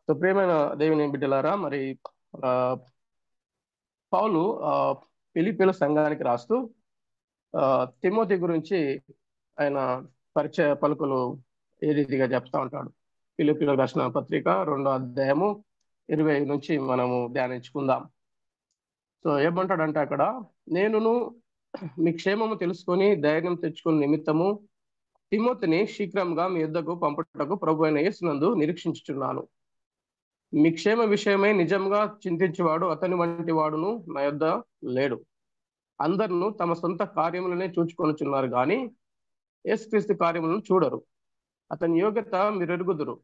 So ప్రియమైన దేవుని బిడ్డలారా, మరి ఆ, పౌలు ఫిలిప్పీల సంఘానికి రాస్తూ ఆ, తిమోతి గురించి ఆయన పరిచయ పలుకులు ఏ రీతిగా చెప్తా ఉంటాడు. ఫిలిప్పీలకు రాసిన పత్రిక 2వ అధ్యాయము 20 నుంచి మనము ధ్యానించుకుందాం. సో ఏమంటాడంటే అక్కడ, నేనును మీ క్షేమము తెలుసుకొని ధైర్యం తెచ్చుకుని నిమిత్తము తిమోతిని శీఘ్రంగా మీ యుద్ధకు పంపుటకు ప్రభు అయిన యేసునందు నిరీక్షించుచున్నాను. మీ క్షేమ విషయమై నిజంగా చింతించేవాడు అతని వంటి వాడును నా యొద్ద లేడు. అందరును తమ సొంత కార్యములనే చూచుకొనుచున్నారు గాని యేసుక్రీస్తు కార్యములను చూడరు. అతని యోగ్యత మీరు ఎరుగుదురు.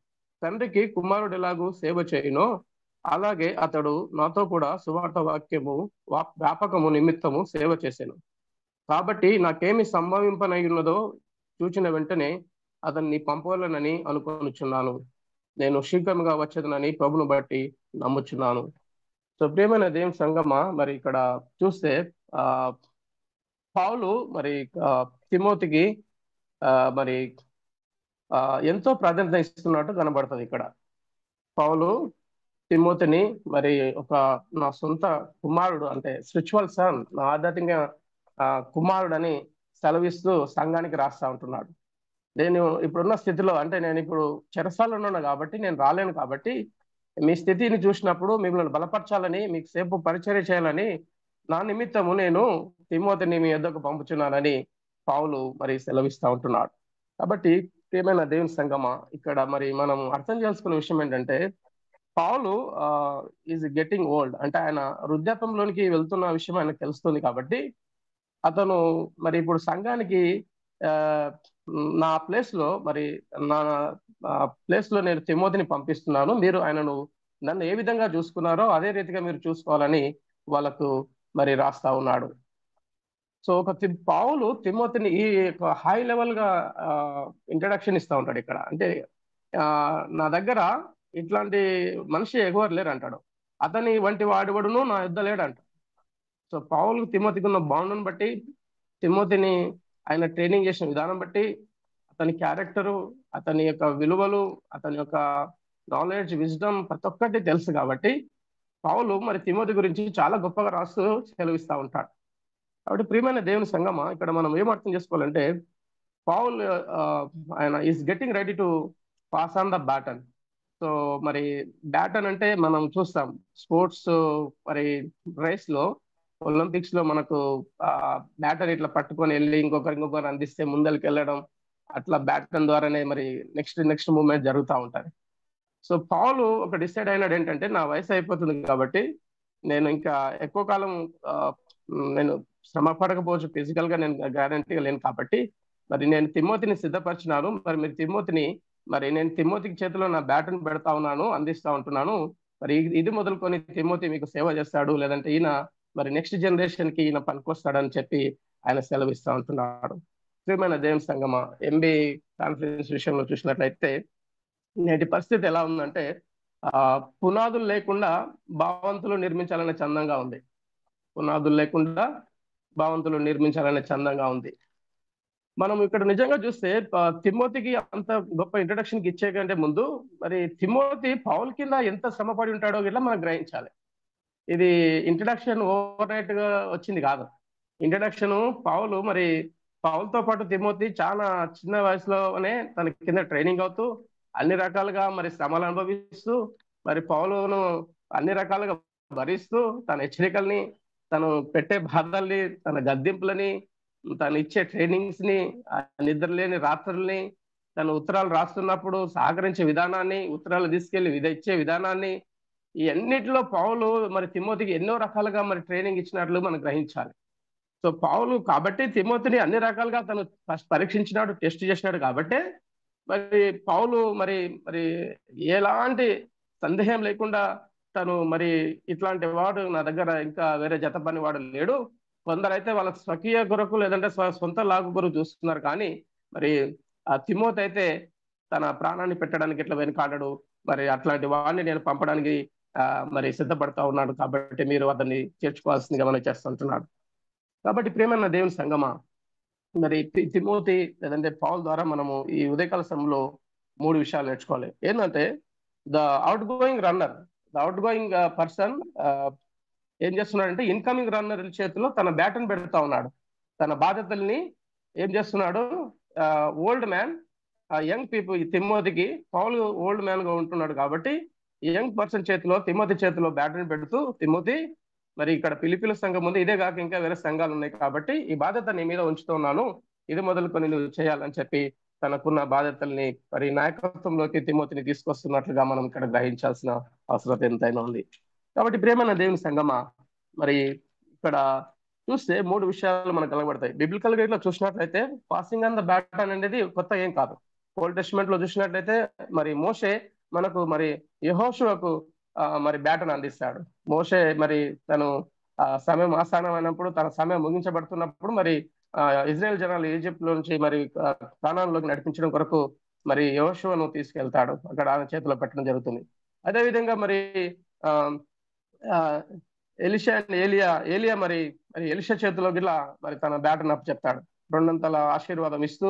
తండ్రికి కుమారుడు ఎలాగూ సేవ చేయునో అలాగే అతడు నాతో కూడా సువార్త వాక్యము వ్యాపకము నిమిత్తము సేవ చేశాను. కాబట్టి నాకేమి సంభవింపనయ్యున్నదో చూచిన వెంటనే అతన్ని పంపవలనని అనుకొనుచున్నాను. నేను శీఘ్రంగా వచ్చేదనని ప్రభును బట్టి నమ్ముచున్నాను. సో ప్రియమైన దేవుని సంగమా, మరి ఇక్కడ చూస్తే ఆ పౌలు మరి ఆ, తిమోతికి ఆ, మరి ఆ, ఎంతో ప్రాధాన్యత ఇస్తున్నట్టు కనబడుతుంది ఇక్కడ. పౌలు తిమోతిని మరి ఒక నా సొంత కుమారుడు, అంటే స్పిరిచువల్ సన్, నా ఆధ్యాత్మిక కుమారుడు అని సెలవిస్తూ సంఘానికి రాస్తా ఉంటున్నాడు. నేను ఇప్పుడున్న స్థితిలో, అంటే నేను ఇప్పుడు చెరసాలలో ఉన్నా కాబట్టి నేను రాలేను. కాబట్టి మీ స్థితిని చూసినప్పుడు మిమ్మల్ని బలపరచాలని, మీకు సేపు పరిచర్య చేయాలని నా నిమిత్తము నేను తిమోతిని మీ యొద్దకు పంపుచున్నానని పౌలు మరి సెలవిస్తా ఉంటున్నాడు. కాబట్టి ప్రియమైన దేవుని సంగమా, ఇక్కడ మరి మనం అర్థం చేసుకునే విషయం ఏంటంటే, పౌలు ఈజ్ గెట్టింగ్ ఓల్డ్, అంటే ఆయన వృద్ధాప్యంలోనికి వెళ్తున్న విషయం ఆయనకు తెలుస్తుంది. కాబట్టి అతను మరి ఇప్పుడు సంఘానికి ఆ, నా ప్లేస్ లో మరి నా ప్లేస్ లో నేను తిమోతిని పంపిస్తున్నాను. మీరు ఆయనను నన్ను ఏ విధంగా చూసుకున్నారో అదే రీతిగా మీరు చూసుకోవాలని వాళ్ళకు మరి రాస్తా ఉన్నాడు. సో ఒక పౌలు తిమోతిని ఈ హై లెవెల్ గా ఇంట్రడక్షన్ ఇస్తా ఉంటాడు ఇక్కడ. అంటే ఆ, నా దగ్గర ఇట్లాంటి మనిషి ఎగువరు లేరు అంటాడు. అతని వంటి వాడివడును నా యుద్ధ లేడంట. సో పౌలు తిమోతికి ఉన్న బాండ్ను బట్టి, తిమోతిని ఆయన ట్రైనింగ్ చేసిన విధానం బట్టి, అతని క్యారెక్టరు, అతని యొక్క విలువలు, అతని యొక్క నాలెడ్జ్, విజ్డమ్ ప్రతి ఒక్కటి తెలుసు. కాబట్టి పౌలు మరి తిమోతి గురించి చాలా గొప్పగా రాస్తూ సెలవిస్తూ ఉంటాడు. కాబట్టి ప్రియమైన దేవుని సంగమా, ఇక్కడ మనం ఏం అర్థం చేసుకోవాలంటే, పౌల్ ఆ, ఆయన is getting ready to pass on the baton. So మరి బ్యాటన్ అంటే మనం చూస్తాం స్పోర్ట్స్, మరి రేస్ లో, ఒలింపిక్స్ లో మనకు బ్యాటన్ ఇట్లా పట్టుకొని వెళ్ళి ఇంకొకరు అందిస్తే ముందరికి వెళ్ళడం, అట్లా బ్యాటన్ ద్వారానే మరి నెక్స్ట్ మూమెంట్ జరుగుతూ ఉంటాయి. సో పౌలు ఒక డిసైడ్ అయినాడు ఏంటంటే, నా వయసు అయిపోతుంది కాబట్టి నేను ఇంకా ఎక్కువ కాలం ఆ, నేను శ్రమ పడకపోవచ్చు, ఫిజికల్ గా నేను గ్యారంటీగా లేను. కాబట్టి మరి నేను తిమోతిని సిద్ధపరిచినాను. మరి మీరు తిమోతిని, మరి నేను తిమోతికి చేతిలో నా బ్యాటన్ పెడతా ఉన్నాను, అందిస్తా ఉంటున్నాను. మరి ఇది మొదలుకొని తిమోతి మీకు సేవ చేస్తాడు, లేదంటే ఈయన మరి నెక్స్ట్ జనరేషన్ కి ఈయన పనికొస్తాడని చెప్పి ఆయన సెలవిస్తా ఉంటున్నాడు. ప్రియమైన దేవుని సంగమా, ఎంబీ కాన్ఫరెన్స్ విషయంలో చూసినట్లయితే నేటి పరిస్థితి ఎలా ఉందంటే, ఆ పునాదులు లేకుండా భావంతులు నిర్మించాలనే చందంగా ఉంది. పునాదులు లేకుండా భావంతులు నిర్మించాలనే చందంగా ఉంది. మనం ఇక్కడ నిజంగా చూస్తే తిమోతికి అంత గొప్ప ఇంట్రడక్షన్ కి ఇచ్చే కంటే ముందు మరి తిమోతి పౌల్ కింద ఎంత శ్రమపడి ఉంటాడో ఇట్లా మనం గ్రహించాలి. ఇది ఇంట్రడక్షన్ ఓవర్ నైట్ గా వచ్చింది కాదు. ఇంట్రడక్షన్ పౌలు మరి పౌల్తో పాటు తిమోతి చాలా చిన్న వయసులోనే తన కింద ట్రైనింగ్ అవుతూ అన్ని రకాలుగా మరి శ్రమలు అనుభవిస్తూ, మరి పౌలును అన్ని రకాలుగా భరిస్తూ, తన హెచ్చరికల్ని, తను పెట్టే బాధల్ని, తన గద్దింపులని, తను ఇచ్చే ట్రైనింగ్స్ ని, నిద్రలేని రాత్రుల్ని, తను ఉత్తరాలు రాస్తున్నప్పుడు సహకరించే విధానాన్ని, ఉత్తరాలు తీసుకెళ్లి ఇచ్చే విధానాన్ని, ఈ అన్నిటిలో పౌలు మరి తిమోతికి ఎన్నో రకాలుగా మరి ట్రైనింగ్ ఇచ్చినట్లు మనం గ్రహించాలి. సో పౌలు కాబట్టి తిమోతిని అన్ని రకాలుగా తను ఫస్ట్ పరీక్షించినాడు, టెస్ట్ చేసినాడు. కాబట్టి మరి పౌలు మరి మరి ఎలాంటి సందేహం లేకుండా తను మరి ఇట్లాంటి వాడు నా దగ్గర ఇంకా వేరే జత పని వాడు లేడు. కొందరైతే వాళ్ళ స్వకీయ కొరకు లేదంటే సొంత లాగు కొరకు చూస్తున్నారు. కానీ మరి ఆ తిమోతి అయితే తన ప్రాణాన్ని పెట్టడానికి ఇట్లా వెనుకాడడు. మరి అట్లాంటి వాడిని నేను పంపడానికి మరి సిద్ధపడతా ఉన్నాడు. కాబట్టి మీరు అతన్ని చేర్చుకోవాల్సిందిగా మనం చేస్తుంటున్నాడు. కాబట్టి ప్రియమైన దేవుని సంగమా, మరి తిమోతి లేదంటే పౌల్ ద్వారా మనము ఈ ఉదయకాల సమయంలో 3 విషయాలు నేర్చుకోవాలి. ఏంటంటే, the out going runner, the out going person ఏం చేస్తున్నాడంటే ఇన్కమింగ్ రన్నర్ చేతిలో తన బ్యాటన్ పెడతా ఉన్నాడు. తన బాధ్యతల్ని ఏం చేస్తున్నాడు, ఓల్డ్ మ్యాన్, యంగ్ పీపుల్, తిమ్మోతికి పౌలు ఓల్డ్ మ్యాన్ గా ఉంటున్నాడు కాబట్టి యంగ్ పర్సన్ చేతిలో, తిమ్మోతి చేతిలో బ్యాటన్ పెడుతూ, తిమ్మోతి మరి ఇక్కడ పిలిపిల సంఘం ఉంది, ఇదే కాక ఇంకా వేరే సంఘాలు ఉన్నాయి కాబట్టి ఈ బాధ్యత నీ మీద ఉంచుతున్నాను, ఇది మొదలుకొని నువ్వు చేయాలని చెప్పి తనకున్న బాధ్యతల్ని మరి నాయకత్వంలోకి తిమ్మోతిని తీసుకొస్తున్నట్లుగా మనం ఇక్కడ గ్రహించాల్సిన అవసరం ఎంతైనా ఉంది. కాబట్టి ప్రేమైన దేవుని సంగమా, మరి ఇక్కడ చూస్తే మూడు విషయాలు మనకు కలగబడతాయి. బిబ్లికల్ గా ఇట్లా చూసినట్లయితే పాసింగ్ ఆన్ ద బ్యాటన్ అనేది కొత్త ఏం కాదు. ఓల్డ్ టెస్ట్మెంట్ లో చూసినట్లయితే మరి మోషే మనకు మరి యెహోషువకు మరి బ్యాటన్ అందిస్తాడు. మోషే మరి తను సమయం ఆసన్నమైనప్పుడు, తన సమయం ముగించబడుతున్నప్పుడు మరి ఇజ్రాయెల్ జనాలు ఈజిప్ట్ నుంచి మరి కానాన్లోకి నడిపించడం కొరకు మరి యెహోషువను తీసుకెళ్తాడు, అక్కడ ఆయన చేతిలో పెట్టడం జరుగుతుంది. అదేవిధంగా మరి ఆ ఆ, ఎలిషా అండ్ ఏలియా, ఏలియా మరి మరి ఎలిషా చేతిలో గిట్లా మరి తన బ్యాటన్ అప్ చెప్తాడు, రెండంతల ఆశీర్వాదం ఇస్తూ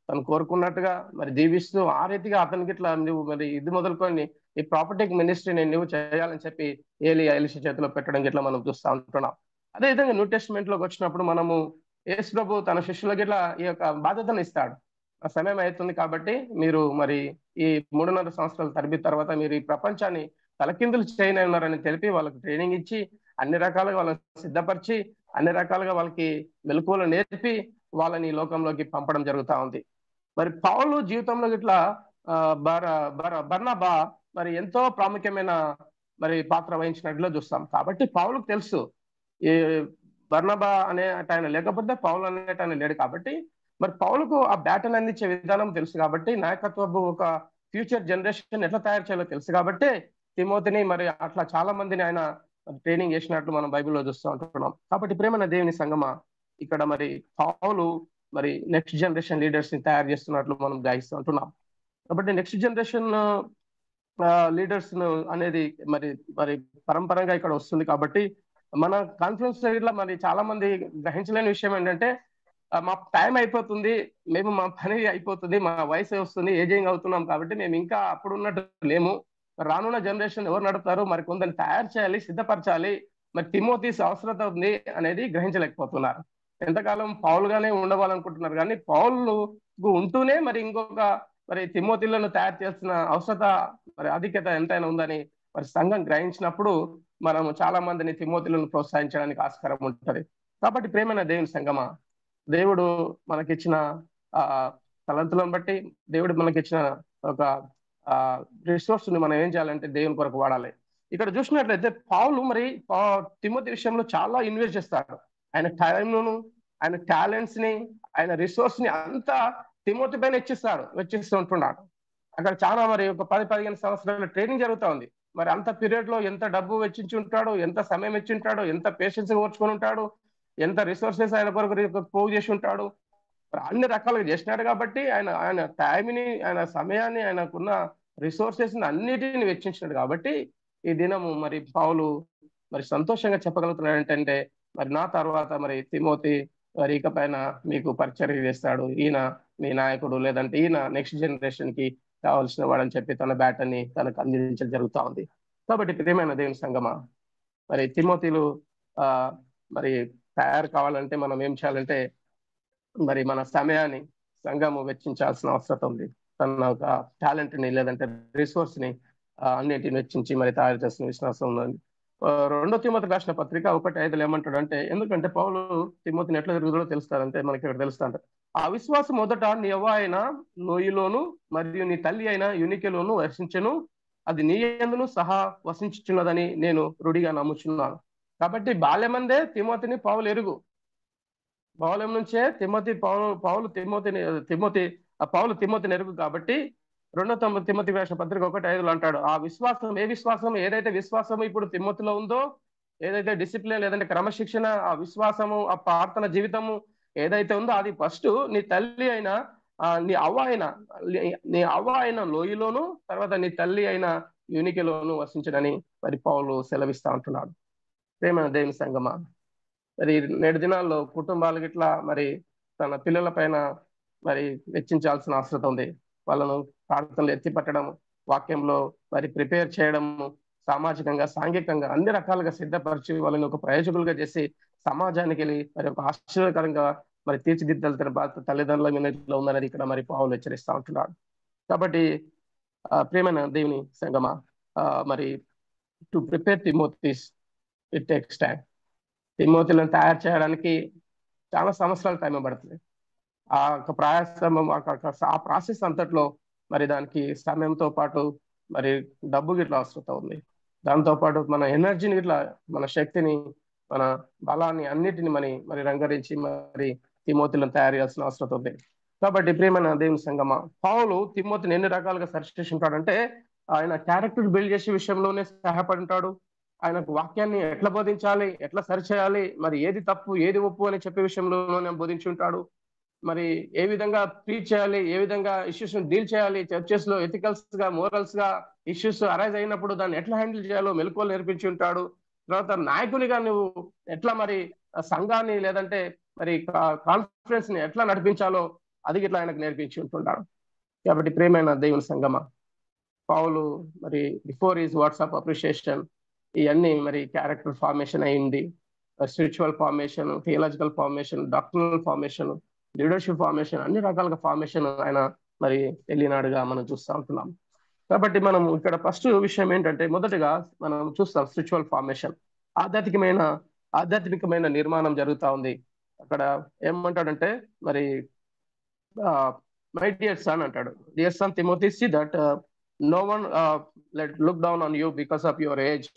తను కోరుకున్నట్టుగా మరి దీవిస్తూ ఆ రీతిగా అతనికి ఇట్లా నువ్వు మరి ఇది మొదలుకొని ఈ ప్రాపర్టీకి మినిస్ట్రీని నువ్వు చేయాలని చెప్పి ఏలియా ఎలిషా చేతిలో పెట్టడం గిట్లా మనం చూస్తూ ఉంటున్నాం. అదేవిధంగా న్యూ టెస్ట్మెంట్ లోకి వచ్చినప్పుడు మనము యేసు ప్రభు తన శిష్యులకి ఇట్లా ఈ యొక్క బాధ్యతను ఇస్తాడు. ఆ సమయం అవుతుంది కాబట్టి మీరు మరి ఈ 3.5 సంవత్సరాల తరబితి తర్వాత మీరు ఈ ప్రపంచాన్ని తలకిందులు చేయనున్నారని తెలిపి వాళ్ళకి ట్రైనింగ్ ఇచ్చి అన్ని రకాలుగా వాళ్ళని సిద్ధపరిచి అన్ని రకాలుగా వాళ్ళకి మెలకువలు నేర్పి వాళ్ళని ఈ లోకంలోకి పంపడం జరుగుతూ ఉంది. మరి పౌలు జీవితంలో ఇట్లా బర్నబా మరి ఎంతో ప్రాముఖ్యమైన మరి పాత్ర వహించినట్లు చూస్తాం. కాబట్టి పౌలుకు తెలుసు ఈ బర్నబా అనే ఆయన లేకపోతే పౌలు అనేట ఆయన లేడు కాబట్టి మరి పౌలుకు ఆ బ్యాటన్ అందించే విధానం తెలుసు కాబట్టి, నాయకత్వపు ఒక ఫ్యూచర్ జనరేషన్ ఎట్లా తయారు చేయాలో తెలుసు కాబట్టి తిమోతిని మరి అట్లా చాలా మందిని ఆయన ట్రైనింగ్ చేసినట్లు మనం బైబిల్లో చూస్తూ ఉంటున్నాం. కాబట్టి ప్రేమన దేవుని సంగమా, ఇక్కడ మరి పౌలు మరి నెక్స్ట్ జనరేషన్ లీడర్స్ ని తయారు చేస్తున్నట్లు మనం గ్రహిస్తూ ఉంటున్నాం. కాబట్టి నెక్స్ట్ జనరేషన్ లీడర్స్ అనేది మరి మరి పరంపరంగా ఇక్కడ వస్తుంది. కాబట్టి మన కాన్ఫరెన్స్ లో మరి చాలా మంది గ్రహించలేని విషయం ఏంటంటే మా టైం అయిపోతుంది, మేము మా పని అయిపోతుంది, మా వయసు వస్తుంది, ఏజింగ్ అవుతున్నాం కాబట్టి మేము ఇంకా అప్పుడు ఉన్నట్టు లేము, రానున్న జనరేషన్ ఎవరు నడుపుతారు, మరి కొందరిని తయారు చేయాలి, సిద్ధపరచాలి, మరి తిమోతీస్ అవసరత ఉంది అనేది గ్రహించలేకపోతున్నారు. ఎంతకాలం పౌలుగానే ఉండవాలనుకుంటున్నారు కానీ పౌలు ఉంటూనే మరి ఇంకొక మరి తిమోతిలను తయారు చేసిన అవసరత మరి ఆధిక్యత ఎంతైనా ఉందని మరి సంఘం గ్రహించినప్పుడు మనము చాలా మందిని తిమోతిలను ప్రోత్సహించడానికి ఆస్కారం ఉంటుంది. కాబట్టి ప్రేమైన దేవుని సంగమా, దేవుడు మనకిచ్చిన ఆ తలంతులను బట్టి, దేవుడు మనకిచ్చిన ఒక రిసోర్స్ ని మనం ఏం చేయాలంటే దేవుని కొరకు వాడాలి. ఇక్కడ చూసినట్లయితే పౌలు మరి తిమోతి విషయంలో చాలా ఇన్వెస్ట్ చేస్తాడు. ఆయన టైంను, ఆయన టాలెంట్స్ ని, ఆయన రిసోర్స్ ని అంతా తిమోతి పైన వెచ్చిస్తూ ఉంటున్నాడు. అక్కడ చాలా మరి ఒక 10-15 సంవత్సరాల ట్రైనింగ్ జరుగుతూ ఉంది. మరి అంత పీరియడ్ లో ఎంత డబ్బు వెచ్చించి ఉంటాడు, ఎంత సమయం ఇచ్చి ఉంటాడు, ఎంత పేషెన్స్ ఓర్చుకొని ఉంటాడు, ఎంత రిసోర్సెస్ ఆయన కొరకు పోగు చేసి ఉంటాడు. అన్ని రకాలుగా చేసినాడు కాబట్టి ఆయన ఆయన టైంని, ఆయన సమయాన్ని, ఆయనకున్న రిసోర్సెస్ ని అన్నిటిని వెచ్చించినాడు కాబట్టి ఈ దినము మరి పౌలు మరి సంతోషంగా చెప్పగలుగుతున్నాడు ఏంటంటే మరి నా తర్వాత మరి తిమోతి మరి ఇకపైన మీకు పరిచర్య చేస్తాడు, ఈయన మీ నాయకుడు, లేదంటే ఈయన నెక్స్ట్ జనరేషన్ కి కావాల్సిన వాడని చెప్పి తన బ్యాటని తనకు అందించడం జరుగుతూ ఉంది. కాబట్టి ప్రియమైన దేవుని సంగమా, మరి తిమోతిలు మరి తయారు కావాలంటే మనం ఏం చేయాలంటే మరి మన సమయాన్ని సంఘము వెచ్చించాల్సిన అవసరం ఉంది. తన ఒక టాలెంట్ ని లేదంటే రిసోర్స్ ని అన్నింటిని వెచ్చించి మరి తయారు చేసిన విశ్వాసం ఉంది. 2 తిమోతి రాసిన పత్రిక 1:5 ఏమంటాడు అంటే, ఎందుకంటే పౌలు తిమోతిని ఎట్లా తిరుగుతుందో తెలుస్తాడంటే మనకి ఇక్కడ తెలుస్తాడు. ఆ విశ్వాసం మొదట నీ అవ్వ అయిన లోయలోను మరియు నీ తల్లి అయిన యునికెలోను వర్షించెను, అది నీ యందును సహా వసించుచున్నదని నేను రుడిగా నమ్ముచున్నాను. కాబట్టి బాల్యమందే తిమోతిని పౌలు ఎరుగు. బాల్యం నుంచే పౌలు తిమోతిని ఎరుగు కాబట్టి 2 తిమోతి రాసిన పత్రిక 1:5 అంటాడు, ఆ విశ్వాసం ఏదైతే విశ్వాసం ఇప్పుడు తిమోతిలో ఉందో, ఏదైతే డిసిప్లిన్ లేదంటే క్రమశిక్షణ, ఆ విశ్వాసము, ఆ ప్రార్థన జీవితము ఏదైతే ఉందో అది ఫస్ట్ నీ తల్లి అయిన నీ అవ్వ అయిన లోయలోను, తర్వాత నీ తల్లి అయిన యూనికెలోను వసించడని మరి పౌలు సెలవిస్తా ఉంటున్నాడు. ప్రేమ దేవుని సంగమా, మరి నేటి దినాల్లో కుటుంబాలు గిట్లా మరి తన పిల్లల పైన మరి వెచ్చించాల్సిన అవసరం ఉంది. వాళ్ళను ప్రార్థనలు ఎత్తి పట్టడం, వాక్యంలో మరి ప్రిపేర్ చేయడము, సామాజికంగా, సాంఘికంగా అన్ని రకాలుగా సిద్ధపరిచి వాళ్ళని ఒక ప్రయోజకులుగా చేసి సమాజానికి వెళ్ళి మరి ఒక ఆశ్చర్యకరంగా మరి తీర్చిదిద్దాల్సిన బాధ్యత తల్లిదండ్రుల మీద ఇట్లా ఉందనేది ఇక్కడ మరి పౌలు హెచ్చరిస్తా ఉంటున్నాడు. కాబట్టి ప్రియమైన దేవుని సంగమా, మరి to prepare Timothys it takes time. తిమోతిలను తయారు చేయడానికి చాలా సంవత్సరాల టైం పడుతుంది. ఆ యొక్క ప్రయాసం, ఆ ప్రాసెస్ అంతట్లో మరి దానికి సమయంతో పాటు మరి డబ్బు గిట్లా అవసరం ఉంది. దాంతో పాటు మన ఎనర్జీని గిట్లా, మన శక్తిని, మన బలాన్ని అన్నిటిని మరి రంగరించి మరి తిమోతిలను తయారు చేయాల్సిన అవసరం ఉంది. కాబట్టి ప్రియమైన దేవుని సంగమ, పౌలు తిమోతిని ఎన్ని రకాలుగా సరిచేసి ఉంటాడంటే, ఆయన క్యారెక్టర్ బిల్డ్ చేసే విషయంలోనే సహాయపడి ఉంటాడు. ఆయనకు వాక్యాన్ని ఎట్లా బోధించాలి, ఎట్లా సరిచేయాలి, మరి ఏది తప్పు ఏది ఒప్పు అని చెప్పే విషయంలోనే బోధించి ఉంటాడు. మరి ఏ విధంగా ట్రీట్ చేయాలి, ఏ విధంగా ఇష్యూస్ డీల్ చేయాలి, చర్చెస్ లో ఎథికల్స్ గా, మోరల్స్ గా ఇష్యూస్ అరైజ్ అయినప్పుడు దాన్ని ఎట్లా హ్యాండిల్ చేయాలో మెలకువలు నేర్పించి ఉంటాడు. తర్వాత నాయకునిగా నువ్వు ఎట్లా మరి సంఘాన్ని లేదంటే మరి కాన్ఫరెన్స్ ని ఎట్లా నడిపించాలో అది ఇట్లా ఆయనకు నేర్పించి ఉంటున్నాడు. కాబట్టి ప్రేమైన దేవుని సంగమా, పౌలు మరి బిఫోర్ ఈజ్ వాట్సాప్ అప్రిషియేషన్ ఇవన్నీ మరి క్యారెక్టర్ ఫార్మేషన్ అయింది, spiritual formation, theological formation, doctoral formation, leadership formation, అన్ని రకాలుగా ఫార్మేషన్ ఆయన మరి వెళ్ళినాడుగా మనం చూస్తూ ఉంటున్నాం. కాబట్టి మనం ఇక్కడ ఫస్ట్ విషయం ఏంటంటే, మొదటగా మనం చూస్తాం స్పిరిచువల్ ఫార్మేషన్, ఆధ్యాత్మికమైన నిర్మాణం జరుగుతూ ఉంది. అక్కడ ఏమంటాడంటే మరి మై డియర్ సన్ అంటాడు, dear son Timothy, see that no one let look down on you because of your age,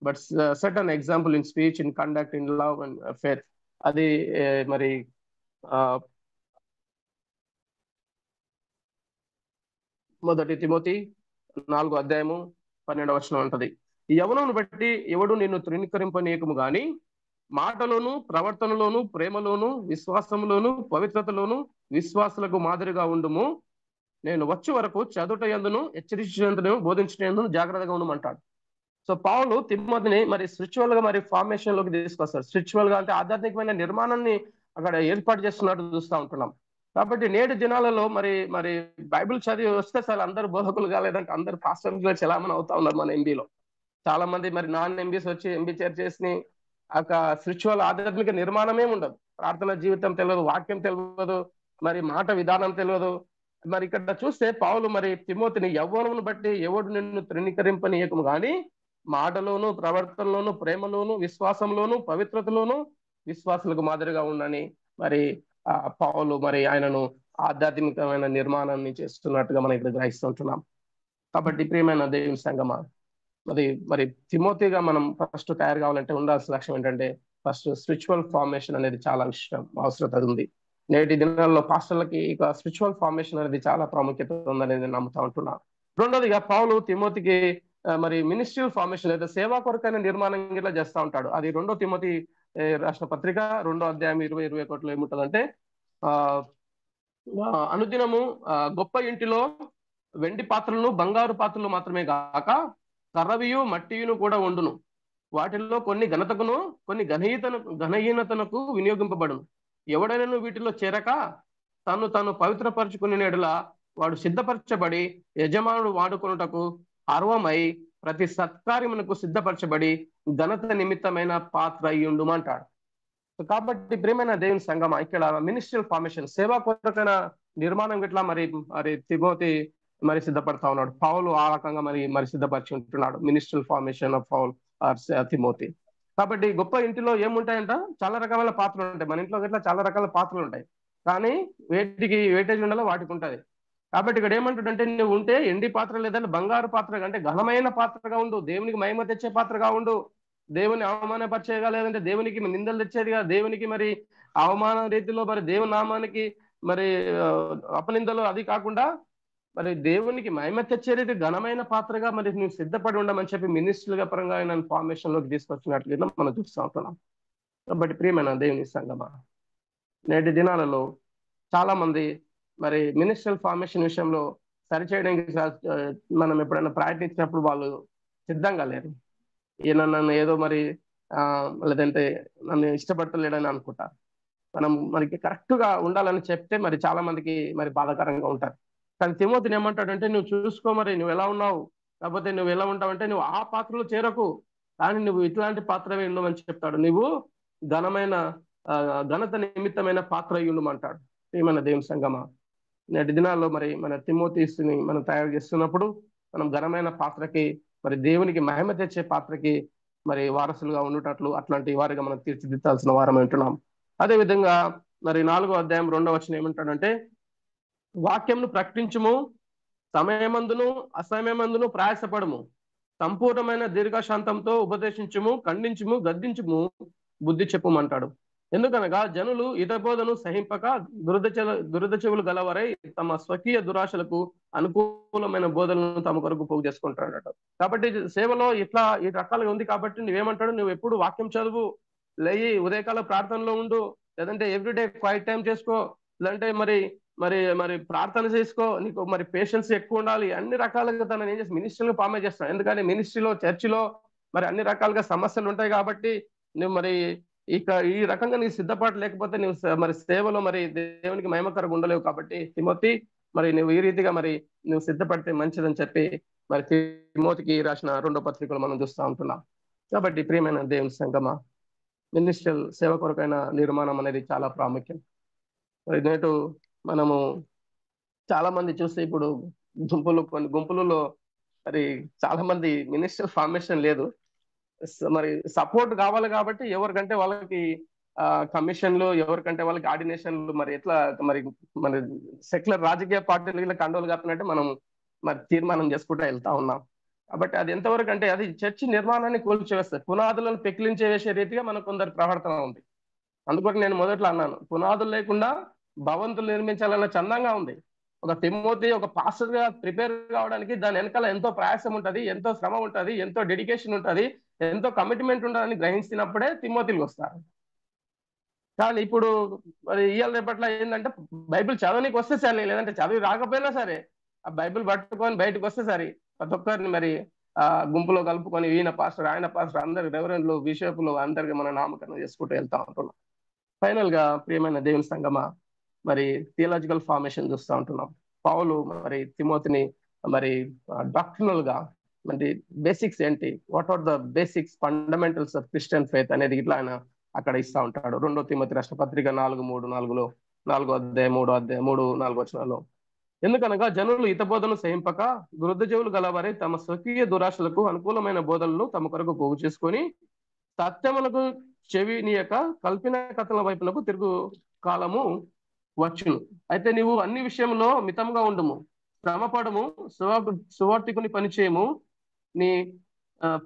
but set an example in speech, in conduct, in love and faith. అది మరి మొదటి Timothy 4:12 ఉంటది. యవనమును బట్టి ఎవడు నిన్ను తృణీకరింపనీయకము గాని మాటలోను, ప్రవర్తనలోను, ప్రేమలోను, విశ్వాసంలోను, పవిత్రతలోను విశ్వాసులకు మాదిరిగా ఉండుము. నేను వచ్చే వరకు చదువుట యందును, హెచ్చరించినందును, బోధించినందును జాగ్రత్తగా ఉండమంటాడు. సో పౌలు తిమోతిని మరి స్పిరిచువల్ గా మరి ఫార్మేషన్ లోకి తీసుకొస్తాడు. స్పిరిచువల్ గా అంటే ఆధ్యాత్మికమైన నిర్మాణాన్ని అక్కడ ఏర్పాటు చేస్తున్నట్టు చూస్తూ ఉంటున్నాం. కాబట్టి నేటి దినాలలో మరి మరి బైబిల్ చదివి వస్తే చాలా అందరు బోధకులు కాలేదంటే అందరు పాస్టర్లుగా చలామణి అవుతా ఉన్నారు మన ఎంబీలో. చాలా మంది మరి నాన్ ఎంబీస్ వచ్చి ఎంబీ చర్చెస్ ని ఆ స్పిరిచువల్ ఆధ్యాత్మిక నిర్మాణమే ఉండదు. ప్రార్థన జీవితం తెలియదు, వాక్యం తెలియదు, మరి మాట విధానం తెలియదు. మరి ఇక్కడ చూస్తే పౌలు మరి తిమోతిని యవ్వనమును బట్టి ఎవడు నిన్ను తృణీకరింపనీయకము గాని మాటలోను, ప్రవర్తనలోను, ప్రేమలోను, విశ్వాసంలోను, పవిత్రతలోను విశ్వాసులకు మాదిరిగా ఉండని మరి పౌలు మరి ఆయనను ఆధ్యాత్మికమైన నిర్మాణాన్ని చేస్తున్నట్టుగా మనం ఇక్కడ గ్రహిస్తుంటున్నాం. కాబట్టి ప్రియమైన దేవుని సంగమా, మరి తిమోతిగా మనం ఫస్ట్ తయారు కావాలంటే ఉండాల్సిన లక్ష్యం ఏంటంటే, ఫస్ట్ స్పిరిచువల్ ఫార్మేషన్ అనేది చాలా అవసరం ఉంది. నేటి దినాల్లో పాస్టర్లకి ఇక స్పిరిచువల్ ఫార్మేషన్ అనేది చాలా ప్రాముఖ్యత ఉందనేది నేను నమ్ముతా ఉంటున్నా. రెండోదిగా పౌలు తిమోతికి మరి మినిస్ట్రియల్ ఫార్మేషన్ లేదా సేవా కొరకైన నిర్మాణం ఇట్లా చేస్తూ ఉంటాడు. అది 2 తిమోతి రాష్ట్ర పత్రిక 2:20-21 ఏముంటుందంటే, అనుదినము గొప్ప ఇంటిలో వెండి పాత్రలను, బంగారు పాత్రలు మాత్రమే కాక కర్రవియు మట్టియును కూడా ఉండును. వాటిల్లో కొన్ని ఘనతకును, కొన్ని ఘనహీనతనకు వినియోగింపబడును. ఎవడైనా వీటిలో చేరక తను పవిత్రపరచుకునే ఎడల వాడు సిద్ధపరచబడి యజమానుడు వాడుకొనుటకు అర్వమై ప్రతి సత్కార్యమునకు సిద్ధపరచబడి ఘనత నిమిత్తమైన పాత్ర అయ్యుండుమంటాడు. కాబట్టి ప్రియమైన దేవుని సంగమ, ఇక్కడ మినిస్ట్రియల్ ఫార్మేషన్, సేవా కొరకైన నిర్మాణం గిట్లా మరి తిమోతి మరి సిద్ధపడతా ఉన్నాడు. పౌలు ఆ రకంగా మరి సిద్ధపరిచి ఉంటున్నాడు ministerial formation of Paul or Timothy. కాబట్టి గొప్ప ఇంటిలో ఏముంటాయంట, చాలా రకమైన పాత్రలు ఉంటాయి. మన ఇంట్లో గిట్లా చాలా రకాల పాత్రలు ఉంటాయి, కానీ వేటికి వేటేజ్ ఉండాలో వాటికి ఉంటుంది. కాబట్టి ఇక్కడ ఏమంటుంటే, నువ్వు ఉంటే ఎండి పాత్ర లేదంటే బంగారు పాత్ర అంటే ఘనమైన పాత్రగా ఉండు, దేవునికి మహిమ తెచ్చే పాత్రగా ఉండు. దేవుని అవమానపరిచేగా లేదంటే దేవునికి నిందలు తెచ్చేదిగా, దేవునికి మరి అవమాన రీతిలో మరి దేవుని నామానికి మరి అపనిందలు అది కాకుండా మరి దేవునికి మహిమ తెచ్చే రీతి ఘనమైన పాత్రగా మరి నువ్వు సిద్ధపడి ఉండమని చెప్పి మినిస్ట్రీగా పరంగా ఆయన ఫార్మేషన్ లోకి తీసుకొచ్చినట్లుగా మనం చూస్తూ ఉంటున్నాం. కాబట్టి ప్రియమైన దేవుని సంగమా, నేటి దినాలలో చాలా మంది మరి మినిస్ట్రియల్ ఫార్మేషన్ విషయంలో సరిచేయడానికి మనం ఎప్పుడైనా ప్రయత్నించినప్పుడు వాళ్ళు సిద్ధంగా లేరు. ఈయన నన్ను ఏదో మరి లేదంటే నన్ను ఇష్టపడతలేడని అనుకుంటా. మనం మనకి కరెక్ట్ గా ఉండాలని చెప్తే మరి చాలా మందికి మరి బాధాకరంగా ఉంటారు. కానీ తిమోతిని ఏమంటాడంటే, నువ్వు చూసుకో, మరి నువ్వు ఎలా ఉన్నావు, కాకపోతే నువ్వు ఎలా ఉంటావంటే నువ్వు ఆ పాత్రలో చేరకు, కానీ నువ్వు ఇట్లాంటి పాత్రవే ఉండమని చెప్తాడు. నువ్వు ఘనమైన ఘనత నిమిత్తమైన పాత్ర అయి ఉండమంటాడు. ఏమన్నా దేవుని సంగమా, నేటి దినాల్లో మరి మన తిమోతిని మనం తయారు చేస్తున్నప్పుడు మనం ఘనమైన పాత్రకి, మరి దేవునికి మహిమ తెచ్చే పాత్రకి మరి వారసులుగా ఉండేటట్లు అట్లాంటి వారిగా మనం తీర్చిదిద్దాల్సిన వారం ఉంటున్నాం. అదేవిధంగా మరి 4వ అధ్యాయం 2వ వచనం ఏమంటాడంటే, వాక్యంను ప్రకటించుము, సమయమందును అసమయమందును ప్రయాసపడము, సంపూర్ణమైన దీర్ఘశాంతంతో ఉపదేశించుము, ఖండించుము, గద్దించుము, బుద్ధి చెప్పుమంటాడు. ఎందుకనగా జనులు హితబోధను సహింపక దురద చెవులు గలవారై తమ స్వకీయ దురాశలకు అనుకూలమైన బోధనలను తమ కొరకు పోగు చేసుకుంటాడట. కాబట్టి సేవలో ఇట్లా ఈ రకాలుగా ఉంది. కాబట్టి నువ్వేమంటాడు, నువ్వు ఎప్పుడు వాక్యం చదువు, లేయి ఉదయకాల ప్రార్థనలో ఉండు, లేదంటే ఎవ్రీడే క్వైట్ టైం చేసుకో, లేదంటే మరి మరి మరి ప్రార్థన చేసుకో, నీకు మరి పేషెన్స్ ఎక్కువ ఉండాలి, అన్ని రకాలుగా తనని ఏం చేసి మినిస్ట్రీలో ఫార్మే చేస్తాను. ఎందుకంటే మినిస్ట్రీలో, చర్చిలో మరి అన్ని రకాలుగా సమస్యలు ఉంటాయి. కాబట్టి నువ్వు మరి ఇక ఈ రకంగా నీ సిద్ధపాటు లేకపోతే నువ్వు మరి సేవలో మరి దేవునికి మహిమకరంగా ఉండలేవు. కాబట్టి తిమోతి, మరి నువ్వు ఈ రీతిగా మరి నువ్వు సిద్ధపడితే మంచిదని చెప్పి మరి తిమోతికి రాసిన 2వ పత్రికలు మనం చూస్తూ ఉంటున్నాం. కాబట్టి ప్రియమైన దేవుని సంగమా, మినిస్ట్రియల్ సేవ కొరకైన నిర్మాణం అనేది చాలా ప్రాముఖ్యం. మరి నేటు మనము చాలా మంది చూస్తే ఇప్పుడు కొన్ని గుంపులలో మరి చాలా మంది మినిస్ట్రియల్ ఫార్మేషన్ లేదు. మరి సపోర్ట్ కావాలి కాబట్టి ఎవరికంటే వాళ్ళకి కమిషన్లు, ఎవరికంటే వాళ్ళకి ఆర్డినేషన్లు, మరి ఎట్లా మరి మరి సెక్యులర్ రాజకీయ పార్టీలు కండోలు కప్పినట్టు మనం మరి తీర్మానం చేసుకుంటూ వెళ్తా ఉన్నాం. కాబట్టి అది ఎంతవరకు అంటే అది చర్చి నిర్మాణాన్ని కూల్చివేస్తుంది, పునాదులను పెకిలించే వేసే రీతిగా మనకు కొందరు ప్రవర్తన ఉంది. అందుకని నేను మొదట్లో అన్నాను, పునాదులు లేకుండా భవంతులు నిర్మించాలన్న చందంగా ఉంది. ఒక తిమోతి ఒక పాస్టర్ గా ప్రిపేర్ కావడానికి దాని వెనకాల ఎంతో ప్రయాసం ఉంటది, ఎంతో శ్రమ ఉంటది, ఎంతో డెడికేషన్ ఉంటది, ఎంతో కమిట్మెంట్ ఉంటుందని గ్రహించినప్పుడే తిమోతికి వస్తారు. కానీ ఇప్పుడు మరి ఇవాళ రేపట్ల ఏంటంటే బైబిల్ చదవనికి వస్తే సరే, లేదంటే చదివి రాకపోయినా సరే ఆ బైబిల్ పట్టుకొని బయటకు వస్తే సరే ప్రతి ఒక్కరిని మరి గుంపులో కలుపుకొని ఈయన పాస్టర్, ఆయన పాస్టర్, అందరు రెవరెండ్లు, బిషపులు అందరికి మన నామకరణం చేసుకుంటూ వెళ్తా ఉంటున్నాం. ఫైనల్ గా ప్రియమైన దేవుని సంగమా, మరి థియలాజికల్ ఫార్మేషన్ చూస్తూ ఉంటున్నాం. పౌలు మరి తిమోతిని మరి డాక్టరినల్ గా మరి బేసిక్స్ ఏంటి, what are the basics fundamentals of Christian faith అనేది ఇట్లా ఆయన అక్కడ ఇస్తా ఉంటాడు. 2వ తిమోతి రాష్ట్ర పత్రిక 4:3-4లో, 4వ అధ్యాయం 3-4 వచనాల్లో, ఎందుకనగా జనులు హితబోధను సహింపక వృద్ధ చెవులు గలవారై తమ స్వకీయ దురాశలకు అనుకూలమైన బోధనలు తమ కొరకు పోగు చేసుకొని సత్యములకు చెవినీయక కల్పిన కథల వైపులకు తిరుగు కాలము వచ్చును. అయితే నీవు అన్ని విషయంలో మితంగా ఉండుము, శ్రమపడము, సువార్తికుని పనిచేయము, నీ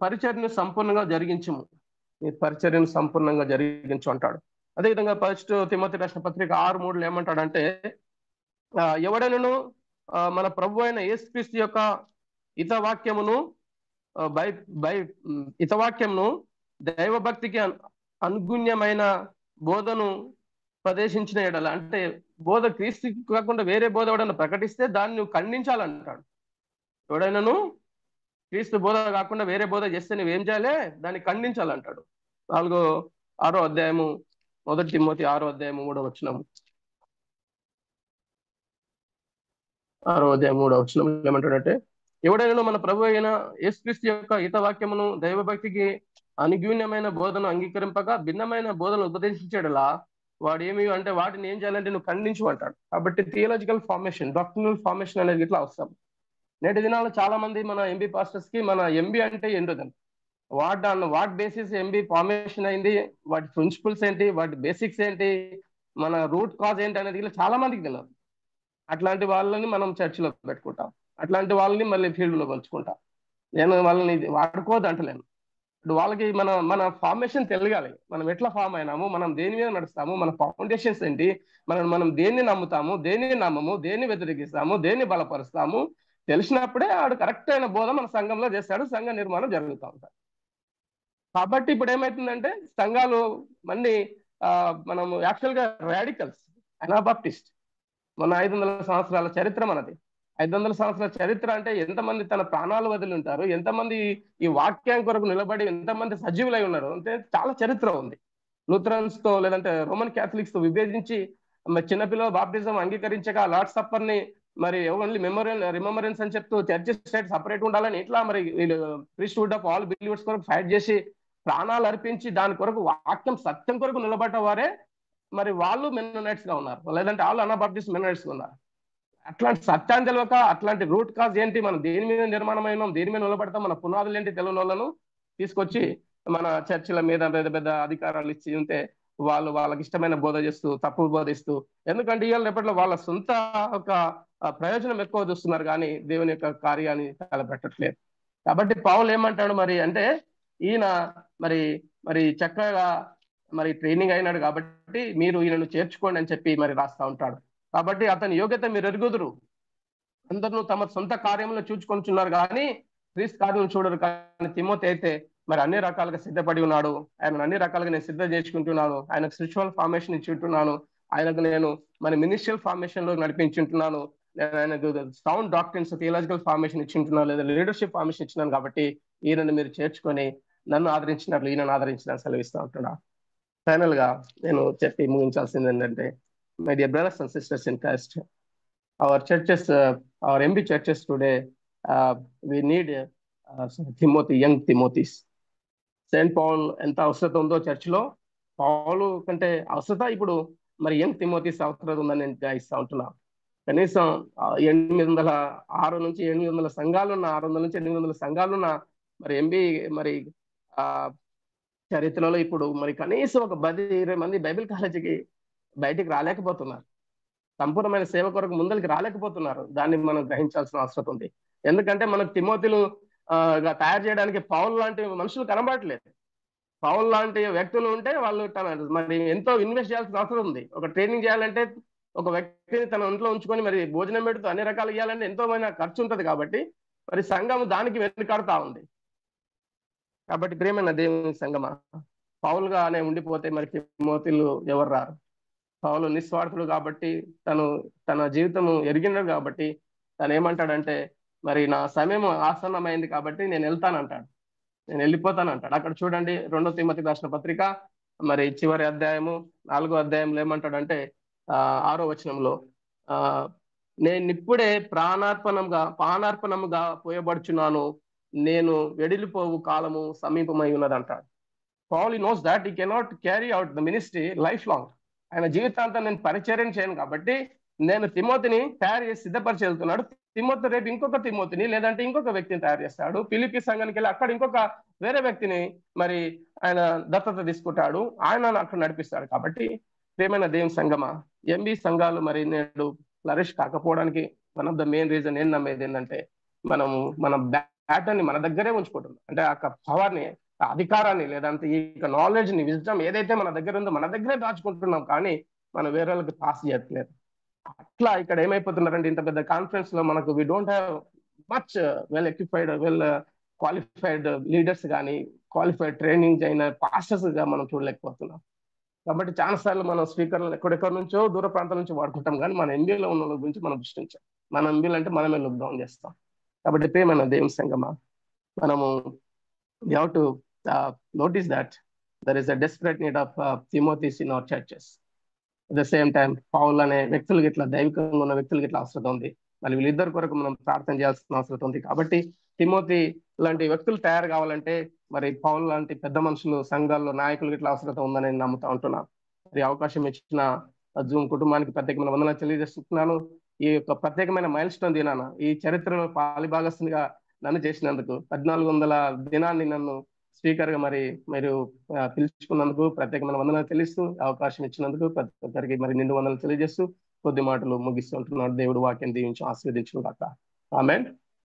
పరిచర్యను సంపూర్ణంగా జరిగించము, నీ పరిచర్యను సంపూర్ణంగా జరిగించు అంటాడు. అదేవిధంగా 1 తిమోతి రాసిన పత్రిక 6:3లో ఏమంటాడంటే, ఎవడైనను మన ప్రభు అయిన యేసుక్రీస్తు యొక్క హితవాక్యమును హితవాక్యమును దైవభక్తికి అనుగుణ్యమైన బోధను ప్రదేశించిన ఎడల, అంటే బోధ క్రీస్తు కాకుండా వేరే బోధ ఎవడైనా ప్రకటిస్తే దాన్ని నువ్వు ఖండించాలంటాడు. ఎవడైనాను క్రీస్తు బోధ కాకుండా వేరే బోధ చేస్తే నువ్వేం చేయాలి, దాన్ని ఖండించాలంటాడు. 6వ అధ్యాయము 1 తిమోతి 6వ అధ్యాయము 3వ వచనము, 6వ అధ్యాయం 3వ వచనం ఏమంటాడంటే, ఎవడైనా మన ప్రభు అయిన యేసుక్రీస్తు యొక్క హితవాక్యమును దైవభక్తికి అనుగుణ్యమైన బోధను అంగీకరింపక భిన్నమైన బోధను ఉపదేశించేడలా వాడు ఏమి అంటే వాటిని ఏం చేయాలంటే నువ్వు ఖండించు అంటాడు. కాబట్టి థియలాజికల్ ఫార్మేషన్, డాక్టరినల్ ఫార్మేషన్ అనేది ఇట్లా అవసరం. నేటి దినాల్లో చాలా మంది మన ఎంబీ పాస్టర్స్ కి మన ఎంబీ అంటే ఏంటో వాట్ బేసిస్ ఎంబీ ఫార్మేషన్ అయింది, వాటి ప్రిన్సిపల్స్ ఏంటి, వాటి బేసిక్స్ ఏంటి, మన రూట్ కాజ్ ఏంటి అనేది ఇలా చాలా మందికి తెలియదు. అట్లాంటి వాళ్ళని మనం చర్చిలో పెట్టుకుంటాం, అట్లాంటి వాళ్ళని మళ్ళీ ఫీల్డ్లో పంచుకుంటాం. నేను వాళ్ళని వాడుకోవద్దు అంటలేను. వాళ్ళకి మన ఫార్మేషన్ తెలియాలి, మనం ఎట్లా ఫామ్ అయినాము, మనం దేని మీద నడుస్తాము, మన ఫౌండేషన్స్ ఏంటి, మనం దేన్ని నమ్ముతాము, దేన్ని నమ్మము, దేన్ని వ్యతిరేకిస్తాము, దేన్ని బలపరుస్తాము తెలిసినప్పుడే ఆడు కరెక్ట్ అయిన బోధ మన సంఘంలో చేస్తాడు, సంఘ నిర్మాణం జరుగుతూ ఉంటారు. కాబట్టి ఇప్పుడు ఏమైతుందంటే సంఘాలు మళ్ళీ మనము యాక్చువల్గా రాడికల్స్, అనాబాప్టిస్ట్, మన 500 సంవత్సరాల చరిత్ర మనది. 500 సంవత్సరాల చరిత్ర అంటే ఎంతమంది తన ప్రాణాలు వదిలి ఉంటారు, ఎంతమంది ఈ వాక్యం కొరకు నిలబడి ఎంతమంది సజీవులై ఉన్నారు అంటే చాలా చరిత్ర ఉంది. లూథరన్స్ తో లేదంటే రోమన్ క్యాథలిక్స్ తో విభేదించి చిన్నపిల్లల బాప్టిజం అంగీకరించక లార్డ్ సప్పర్ ని మరి ఓన్లీ రిమెంబరెన్స్ అని చెప్తూ చర్చ్ స్టేట్ సపరేట్ ఉండాలని ఇట్లా మరి వీళ్ళు ప్రీస్ట్హుడ్ ఆఫ్ ఆల్ బిలీవర్స్ కొరకు ఫైట్ చేసి ప్రాణాలు అర్పించి దాని కొరకు వాక్యం సత్యం కొరకు నిలబడ్డ వారే మరి వాళ్ళు మెన్ననైట్స్ గా ఉన్నారు, లేదంటే వాళ్ళు అనాబాప్టిస్ట్ మెన్ననైట్స్ గా ఉన్నారు. అట్లాంటి సత్యాన్ని తెలియక అట్లాంటి రూట్ కాజ్ ఏంటి, మనం దేని మీద నిర్మాణమైనాం, దేని మీద నిలబడతాం, మన పునాదులు ఏంటి తెలియని వాళ్ళను తీసుకొచ్చి మన చర్చిల మీద పెద్ద పెద్ద అధికారాలు ఇచ్చి ఉంటే వాళ్ళకి ఇష్టమైన బోధ చేస్తూ తప్పు బోధిస్తూ, ఎందుకంటే ఇవాళ రేపట్లో వాళ్ళ సొంత ఒక ప్రయోజనం ఎక్కువ చూస్తున్నారు కానీ దేవుని యొక్క కార్యాన్ని తలపెట్టట్లేదు. కాబట్టి పౌలు ఏమంటాడు మరి అంటే ఈయన మరి మరి చక్కగా మరి ట్రైనింగ్ అయినాడు కాబట్టి మీరు ఈయనను చేర్చుకోండి అని చెప్పి మరి రాస్తా ఉంటాడు. కాబట్టి అతని యోగ్యత మీరు ఎరుగుదురు, అందరూ తమ సొంత కార్యంలో చూచుకొనిచున్నారు కానీ క్రీస్తు కార్యం చూడరు. కానీ తిమోతి అయితే మరి అన్ని రకాలుగా సిద్ధపడి ఉన్నాడు. ఆయన అన్ని రకాలుగా నేను సిద్ధం చేసుకుంటున్నాను, ఆయనకు స్పిరిచువల్ ఫార్మేషన్ ఇచ్చుంటున్నాను, ఆయనకు నేను మరి మినిస్ట్రియల్ ఫార్మేషన్ లో నడిపించుంటున్నాను, నేను ఆయనకు సౌండ్ డాక్టరీన్స్ థియలాజికల్ ఫార్మేషన్ ఇచ్చింటున్నాను, లేదా లీడర్షిప్ ఫార్మేషన్ ఇచ్చినాను. కాబట్టి ఈయనను మీరు చేర్చుకొని నన్ను ఆదరించినట్లు ఈయనను ఆదరించిన సెలవిస్తూ ఉంటున్నా. ఫైనల్ గా నేను చెప్పి ముగించాల్సింది ఏంటంటే, my dear brothers and sisters in Christ, our churches, our MB churches today, we need Timothy, young Timothys. Saint Paul ఎంత అవసరత ఉందో చర్చిలో, పౌలు కంటే అవసరత ఇప్పుడు మరి యంగ్ తిమోథీస్ అవసరత ఉందని నేను గ్రహిస్తూ ఉంటున్నా. కనీసం 806 నుంచి 800 సంఘాలున్న, 600 నుంచి 800 సంఘాలున్న మరి ఎంబీ మరి చరిత్రలో ఇప్పుడు మరి కనీసం ఒక 10-20 మంది బైబిల్ కాలేజీకి బయటికి రాలేకపోతున్నారు, సంపూర్ణమైన సేవ కొరకు ముందరికి రాలేకపోతున్నారు. దాన్ని మనం గ్రహించాల్సిన అవసరం ఉంది. ఎందుకంటే మనకు తిమోతిలు తయారు చేయడానికి పౌల్ లాంటి మనుషులు కనబడట్లేదు. పౌల్ లాంటి వ్యక్తులు ఉంటే వాళ్ళు మరి ఎంతో ఇన్వెస్ట్ చేయాల్సిన అవసరం ఉంది. ఒక ట్రైనింగ్ చేయాలంటే ఒక వ్యక్తిని తన ఇంట్లో ఉంచుకొని మరి భోజనం పెడుతూ అన్ని రకాలు ఇవ్వాలంటే ఎంతో ఖర్చు ఉంటుంది. కాబట్టి మరి సంఘం దానికి వెనుకాడుతా ఉంది. కాబట్టి ప్రియమైన దేవుని సంఘమా, పౌలుగానే ఉండిపోతే మరి తిమోతిలు ఎవరు రారు. పౌలు నిస్వార్థుడు కాబట్టి తన జీవితము ఎరిగినాడు కాబట్టి తను ఏమంటాడంటే, మరి నా సమయం ఆసన్నమైంది కాబట్టి నేను వెళ్తానంటాడు, నేను వెళ్ళిపోతానంటాడు. అక్కడ చూడండి 2 తిమోతి రాసిన పత్రిక మరి చివరి అధ్యాయము 4వ అధ్యాయంలో ఏమంటాడంటే 6వ వచనంలో, నేనిప్పుడే పానార్పణముగా పోయబడుచున్నాను, నేను వెడిలిపోవు కాలము సమీపమై ఉన్నదంటాడు. Paul knows that he cannot carry out the ministry lifelong. ఆయన జీవితాంతం నేను పరిచర్యం చేయను కాబట్టి నేను తిమోతిని తయారు చేసి సిద్ధపరిచి వెళ్తున్నాడు. తిమోతి రేపు ఇంకొక తిమోతిని లేదంటే ఇంకొక వ్యక్తిని తయారు చేస్తాడు. ఫిలిప్పీ సంఘానికి వెళ్ళి అక్కడ ఇంకొక వేరే వ్యక్తిని మరి ఆయన దత్తత తీసుకుంటాడు, ఆయన అక్కడ నడిపిస్తాడు. కాబట్టి ప్రియమైన దేవుని సంఘమా, ఎంబీ సంఘాలు మరి నేడు ఫ్లరిష్ కాకపోవడానికి one of the main reason ఏం నమ్మేది ఏంటంటే, మన బ్యాటర్ని మన దగ్గరే ఉంచుకుంటున్నాం. అంటే ఆ పవర్ని, అధికారాన్ని, లేదంటే ఈ నాలెడ్జ్ ని, విజ్డమ్ ఏదైతే మన దగ్గర ఉందో మన దగ్గరే దాచుకుంటున్నాం, కానీ మనం వేరే వాళ్ళకి పాస్ చేయట్లేదు. అట్లా ఇక్కడ ఏమైపోతున్నారంటే, ఇంత పెద్ద కాన్ఫరెన్స్ లో మనకు we don't have much well equipped, well qualified leaders కానీ క్వాలిఫైడ్ ట్రైనింగ్ అయిన పాస్టర్స్ గా మనం చూడలేకపోతున్నాం. కాబట్టి చాలాసార్లు మనం స్పీకర్లు ఎక్కడెక్కడి నుంచో దూర ప్రాంతాల నుంచి వాడుకుంటాం, కానీ మన ఎంబీలో ఉన్న వాళ్ళ గురించి మనం దృష్టించాం. మన ఎంబీలు అంటే మనమే లుక్ డౌన్ చేస్తాం. కాబట్టి ప్రియమైన దేవుని సంఘమా, మనము we have to notice that there is a desperate need of Timothys in our churches. At the same time, Paul అనే వ్యక్తులకి ఇట్లా దైవికంగా ఉన్న వ్యక్తులకి ఇట్లా అవసరం ఉంది. మరి వీళ్ళిద్దరి కొరకు మనం ప్రార్థన చేయాల్సిన అవసరం ఉంది. కాబట్టి తిమోతి లాంటి వ్యక్తులు తయారు కావాలంటే మరి పౌల్ లాంటి పెద్ద మనుషులు, సంఘాల్లో నాయకులకి ఇట్లా అవసరం ఉందని నేను నమ్ముతా ఉంటున్నాను. మరి అవకాశం ఇచ్చిన జూమ్ కుటుంబానికి ప్రత్యేకమైన వందనాలు తెలియజేస్తున్నాను. ఈ యొక్క ప్రత్యేకమైన మైల్ స్టోన్ దినాన ఈ చరిత్రలో పాలిభాగస్తునిగా నన్ను చేసినందుకు, 1400 దినాన్ని నన్ను స్పీకర్ గా మరి మీరు పిలుచుకున్నందుకు ప్రత్యేకమైన వందనాలు తెలుస్తూ, అవకాశం ఇచ్చినందుకు ప్రతి ఒక్కరికి మరి నిండు వందనాలు తెలియజేస్తూ కొద్ది మాటలు ముగిస్తుంటున్నాడు. దేవుడు వాక్యం దీవించి ఆశీర్వదించును గాక. ఆమేన్.